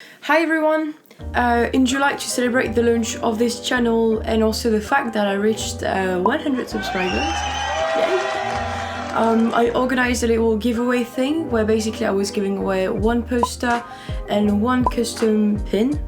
Hi everyone! In July, to celebrate the launch of this channel and also the fact that I reached 100 subscribers, yay! I organized a little giveaway thing where basically I was giving away one poster and one custom pin.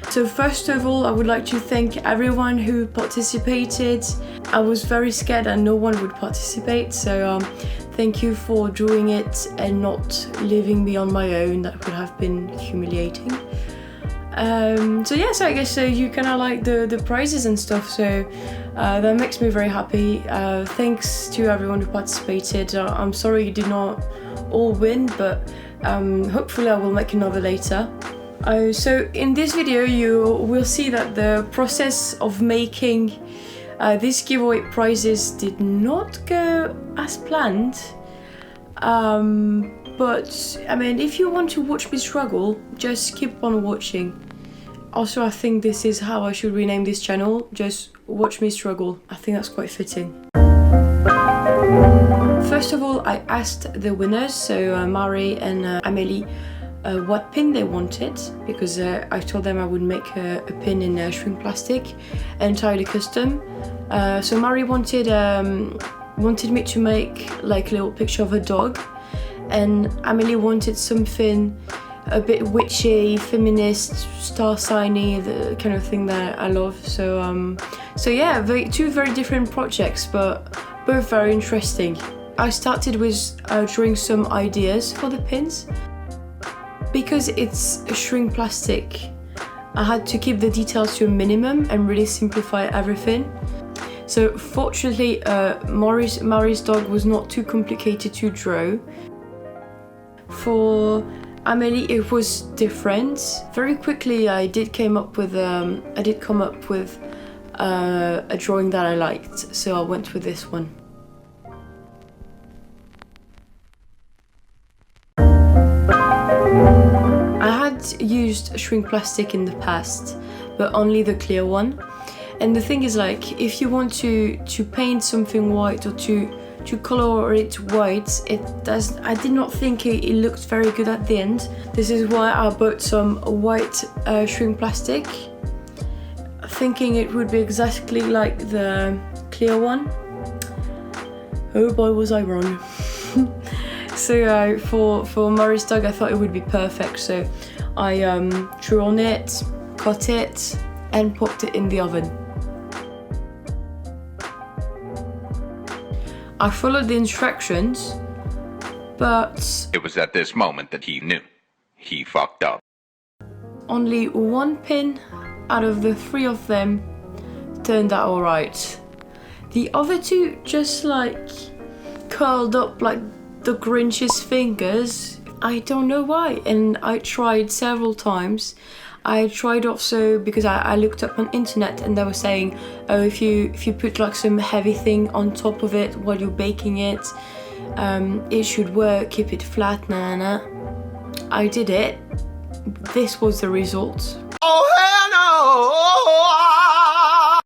So first of all, I would like to thank everyone who participated. I was very scared that no one would participate, so thank you for doing it and not leaving me on my own. That would have been humiliating. So yes, I guess you kind of like the prizes and stuff, so that makes me very happy. Thanks to everyone who participated. I'm sorry you did not all win, but hopefully I will make another later. So in this video you will see that the process of making these giveaway prizes did not go as planned. But I mean, if you want to watch me struggle, just keep on watching. Also, I think this is how I should rename this channel, just watch me struggle. I think that's quite fitting. First of all, I asked the winners, so Mari and Amélie, what pin they wanted, because I told them I would make a pin in shrink plastic, entirely custom. So Mari wanted me to make like a little picture of a dog, and Amélie wanted something a bit witchy, feminist, star signy, the kind of thing that I love. So yeah, two very different projects, but both very interesting. I started with drawing some ideas for the pins. Because it's a shrink plastic, I had to keep the details to a minimum and really simplify everything. So fortunately, Mari's dog was not too complicated to draw. For Amélie, it was different. Very quickly, I did come up with a drawing that I liked, so I went with this one. Used shrink plastic in the past, but only the clear one. And the thing is, like, if you want to paint something white or to color it white, I did not think it looked very good at the end. This is why I bought some white shrink plastic, thinking it would be exactly like the clear one. Oh boy, was I wrong. So for Mari's dog, I thought it would be perfect, so I drew on it, cut it, and popped it in the oven. I followed the instructions, but it was at this moment that he knew. He fucked up. Only one pin out of the 3 of them turned out alright. The other 2 just like curled up like the Grinch's fingers. I don't know why, and I tried several times. I tried also because I looked up on internet and they were saying, oh, if you put like some heavy thing on top of it while you're baking it, it should work, keep it flat, nah. I did it. This was the result. Oh hell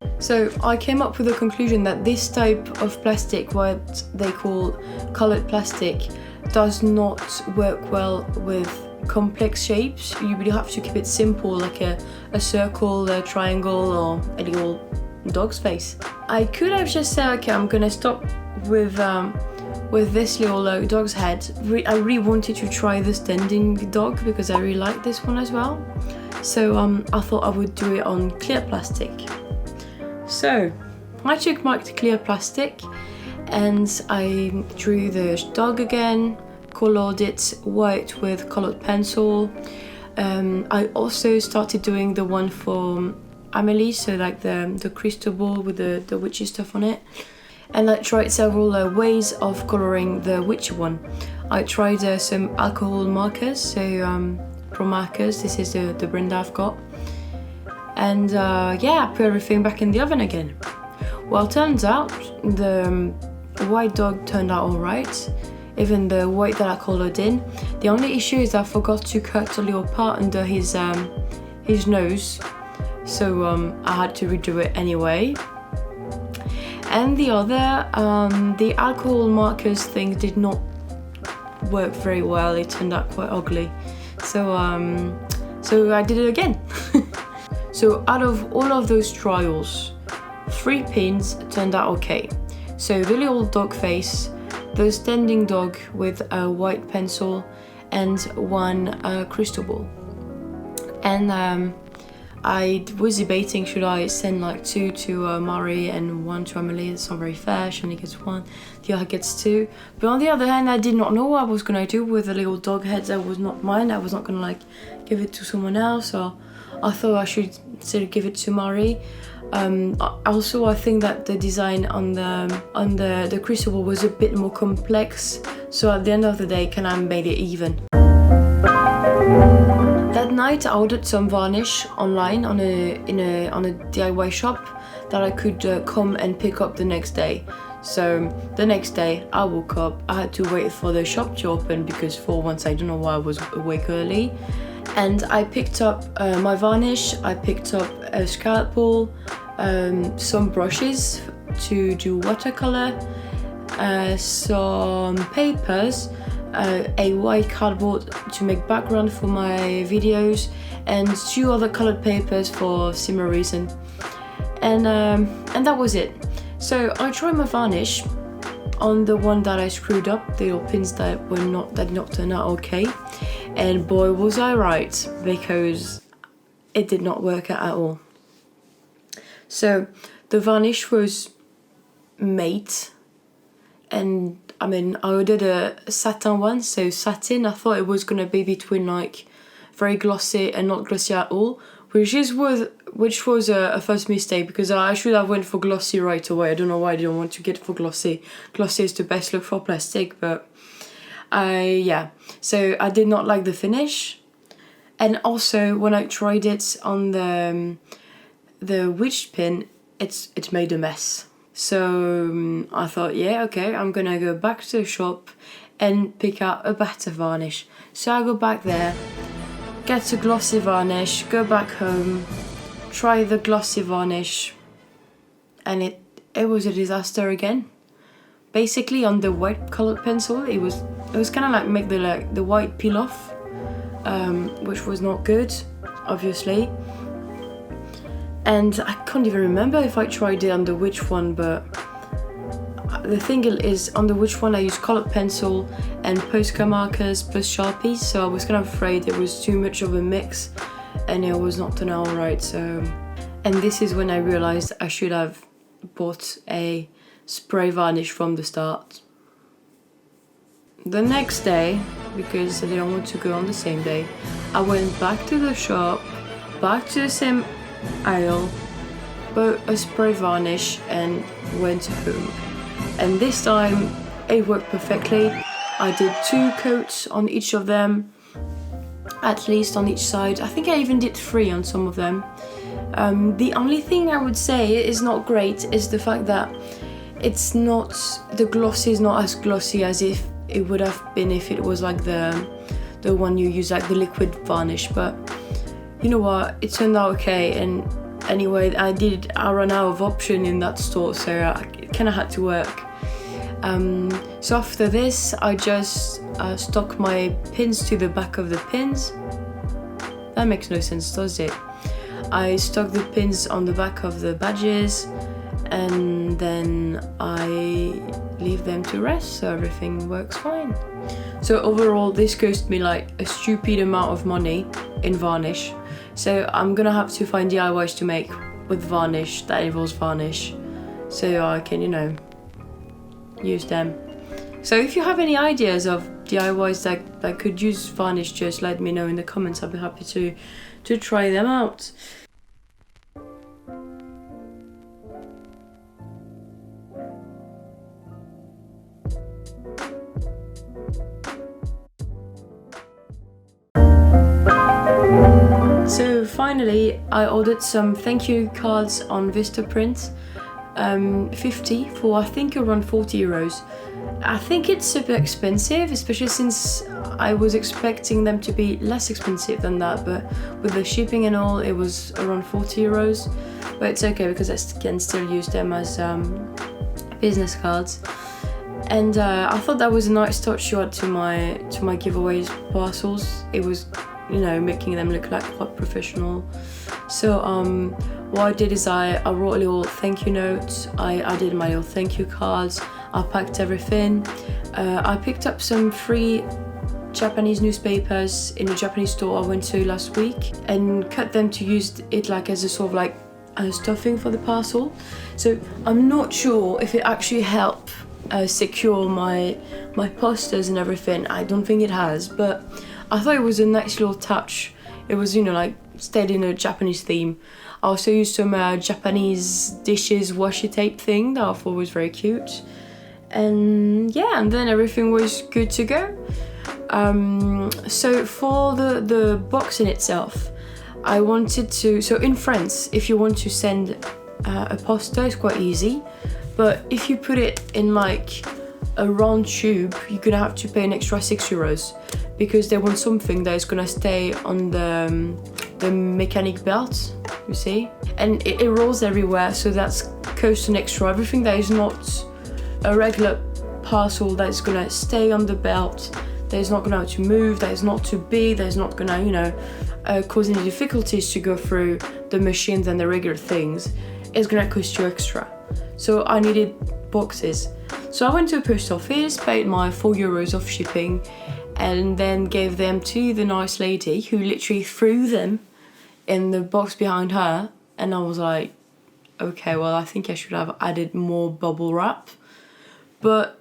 no! So I came up with the conclusion that this type of plastic, what they call colored plastic, does not work well with complex shapes. You really have to keep it simple, like a circle, a triangle, or a little dog's face. I could have just said, okay, I'm gonna stop with this little dog's head. I really wanted to try the standing dog because I really like this one as well. So I thought I would do it on clear plastic. So I took my clear plastic and I drew the dog again, colored it white with colored pencil. I also started doing the one for Amélie, so like the crystal ball with the witchy stuff on it. And I tried several ways of coloring the witchy one. I tried some alcohol markers, so Pro Markers, this is the brand I've got. And yeah, I put everything back in the oven again. Well, turns out the white dog turned out alright, even the white that I colored in. The only issue is I forgot to cut a little part under his nose, so I had to redo it anyway. And the other, the alcohol markers thing did not work very well. It turned out quite ugly. So So I did it again. So out of all of those trials, 3 pins turned out okay. So the little dog face, the standing dog with a white pencil, and 1 crystal ball. And I was debating, should I send like 2 to Mari and 1 to Amelie? It's not very fair, she only gets 1, the other gets 2. But on the other hand, I did not know what I was gonna do with the little dog heads. That was not mine. I was not gonna like give it to someone else, or I thought I should still give it to Mari. Also, I think that the design on the crystal ball was a bit more complex. So at the end of the day, kind of made it even. That night, I ordered some varnish online on a DIY shop that I could come and pick up the next day. So the next day, I woke up. I had to wait for the shop to open because for once, I don't know why I was awake early. And I picked up my varnish. I picked up a scalpel, some brushes to do watercolor, some papers, a white cardboard to make background for my videos, and 2 other colored papers for similar reason. And that was it. So I tried my varnish on the one that I screwed up, the little pins that did not turn out okay. And boy was I right, because it did not work out at all. So the varnish was matte, and I mean, I ordered a satin one, so satin. I thought it was gonna be between like very glossy and not glossy at all, which was a first mistake, because I should have went for glossy right away. I don't know why I didn't want to get for glossy. Glossy is the best look for plastic, but so I did not like the finish. And also when I tried it on the witch pin, it made a mess. So I thought, yeah, okay, I'm gonna go back to the shop and pick out a better varnish. So I go back there, get a glossy varnish, go back home, try the glossy varnish, and it was a disaster again. Basically on the white colored pencil, it was kind of like make the white peel off, which was not good, obviously. And I can't even remember if I tried it on the witch one, but the thing is, on the witch one I used colored pencil and posca markers plus sharpies, so I was kind of afraid it was too much of a mix and it was not turning out alright. So, and this is when I realized I should have bought a spray varnish from the start. The next day, because I didn't want to go on the same day, I went back to the shop, back to the same aisle, bought a spray varnish and went home. And this time it worked perfectly. I did 2 coats on each of them, at least on each side. I think I even did 3 on some of them. The only thing I would say is not great is the fact that the gloss is not as glossy as if it would have been if it was like the one you use, like the liquid varnish. But you know what, it turned out okay. And anyway, I ran out of option in that store, so it kind of had to work. So after this, I just stuck my pins to the back of the pins. That makes no sense, does it? I stuck the pins on the back of the badges, and then I leave them to rest, so everything works fine. So overall, this cost me like a stupid amount of money in varnish. So I'm gonna have to find DIYs to make with varnish that involves varnish, so I can, use them. So if you have any ideas of DIYs that could use varnish, just let me know in the comments. I'll be happy to try them out. So finally, I ordered some thank you cards on Vistaprint, 50 for I think around 40 euros. I think it's super expensive, especially since I was expecting them to be less expensive than that, but with the shipping and all, it was around 40 euros. But it's okay because I can still use them as business cards. And I thought that was a nice touch to add to my giveaways parcels. It was you know, making them look like quite professional. So what I did is I wrote a little thank you note, I added my little thank you cards, I packed everything. I picked up some free Japanese newspapers in a Japanese store I went to last week and cut them to use it like as a sort of like stuffing for the parcel. So I'm not sure if it actually helped secure my posters and everything. I don't think it has, but I thought it was a nice little touch. It was, you know, like stayed in a Japanese theme. I also used some Japanese dishes washi tape thing that I thought was very cute. And yeah, and then everything was good to go. So for the box in itself, I wanted to, so in France, if you want to send a poster, it's quite easy. But if you put it in like a round tube, you're gonna have to pay an extra €6 because they want something that is gonna stay on the mechanic belt, you see? And it rolls everywhere, so that's costs an extra. Everything that is not a regular parcel that is gonna stay on the belt, that is not gonna have to move, that is not too big, that is not gonna, you know, cause any difficulties to go through the machines and the regular things, is gonna cost you extra. So I needed boxes. So I went to a post office, paid my €4 of shipping, and then gave them to the nice lady who literally threw them in the box behind her. And I was like, okay, well, I think I should have added more bubble wrap. But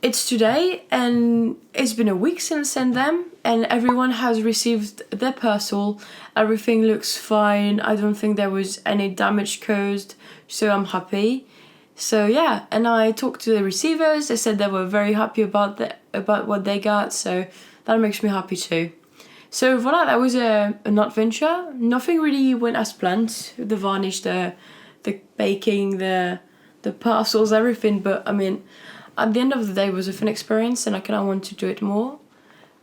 it's today and it's been a week since I sent them and everyone has received their parcel. Everything looks fine. I don't think there was any damage caused, so I'm happy. So yeah, and I talked to the receivers. They said they were very happy about what they got, so that makes me happy too. So voilà, that was an adventure. Nothing really went as planned. The varnish, the baking, the parcels, everything. But I mean, at the end of the day, it was a fun experience, and I kind of want to do it more.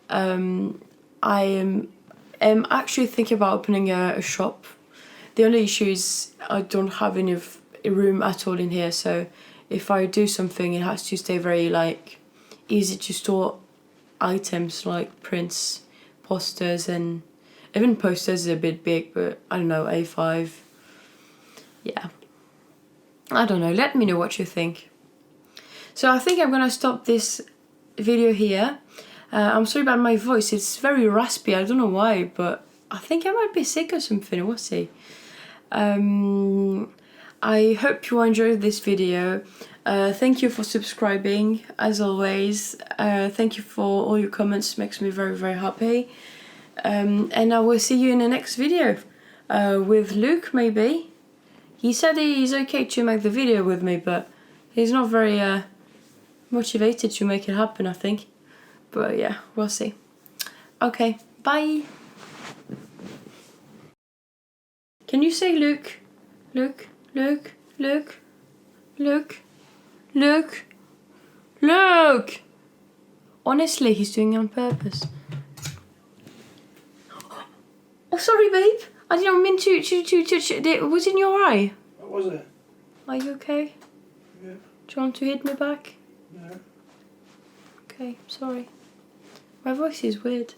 I am actually thinking about opening a shop. The only issue is I don't have any room at all in here, so if I do something, it has to stay very like easy to store items like prints, posters, and even posters is a bit big, but I don't know, A5. Yeah, I don't know, let me know what you think. So I think I'm gonna stop this video here. I'm sorry about my voice, it's very raspy, I don't know why, but I think I might be sick or something, we'll see. I hope you enjoyed this video. Thank you for subscribing, as always. Thank you for all your comments, makes me very, very happy. And I will see you in the next video, with Luke maybe. He said he's okay to make the video with me, but he's not very motivated to make it happen, I think. But yeah, we'll see. Okay, bye. Can you say Luke? Luke? Luke, Luke, Luke, Luke, Luke! Honestly, he's doing it on purpose. Oh, sorry, babe. I didn't mean to touch it. It was in your eye. What was it? Are you okay? Yeah. Do you want to hit me back? No. Okay, sorry. My voice is weird.